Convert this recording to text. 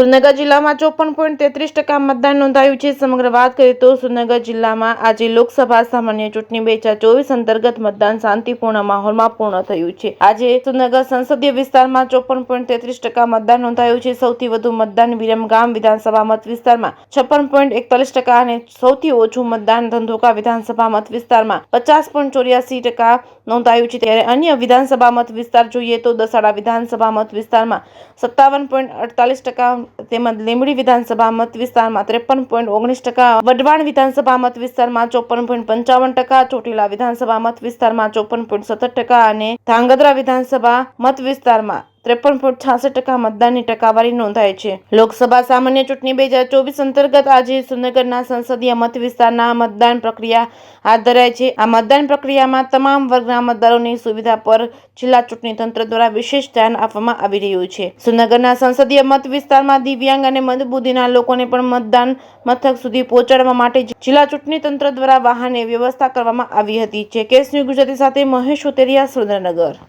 સુરેન્દ્રનગર જિલ્લામાં 54.33% મતદાન નોંધાયું છે. સમગ્ર વાત કરીએ તો સુરેન્દ્રનગર જિલ્લામાં આજે લોકસભા સામાન્ય ચૂંટણી 2024 અંતર્ગત મતદાન શાંતિપૂર્ણ માહોલમાં પૂર્ણ થયું છે. આજે સુરેન્દ્રનગર સંસદીય વિસ્તારમાં 54.33% મતદાન નોંધાયું છે. સૌથી વધુ મતદાન વિરમગામ વિધાનસભા મત વિસ્તારમાં 56.41% અને સૌથી ઓછું મતદાન ધંધુકા વિધાનસભા મત વિસ્તારમાં 50.84% નોંધાયું છે. ત્યારે અન્ય વિધાનસભા મત વિસ્તાર જોઈએ તો દસાડા વિધાનસભા મત વિસ્તારમાં 57.48%, તેમજ લીંબડી વિધાનસભા મત વિસ્તારમાં 53.19%, વઢવાણ વિધાનસભા મત વિસ્તારમાં 54.55%, ચોટીલા વિધાનસભા મત વિસ્તારમાં 54.67% અને ધાંગધ્રા વિધાનસભા મત વિસ્તારમાં 53.66% મતદાનની ટકાવારી નોંધાઈ છે. લોકસભા સામાન્ય ચૂંટણી 2024 અંતર્ગત આજે સુરેન્દ્રનગરના સંસદીય મત વિસ્તારના મતદાન પ્રક્રિયા હાથ ધરાઈ છે. આ મતદાન પ્રક્રિયામાં તમામ વર્ગના મતદારોની સુવિધા પર જિલ્લા ચૂંટણી તંત્ર દ્વારા વિશેષ ધ્યાન આપવામાં આવી રહ્યું છે. સુરેન્દ્રનગરના સંસદીય મત વિસ્તારમાં દિવ્યાંગ અને મંદબુદ્ધિના લોકોને પણ મતદાન મથક સુધી પહોંચાડવા માટે જિલ્લા ચૂંટણી તંત્ર દ્વારા વાહનની વ્યવસ્થા કરવામાં આવી હતી. જેકેએસ ન્યૂઝ ગુજરાતી સાથે મહેશ ઉતેરિયા, સુરેન્દ્રનગર.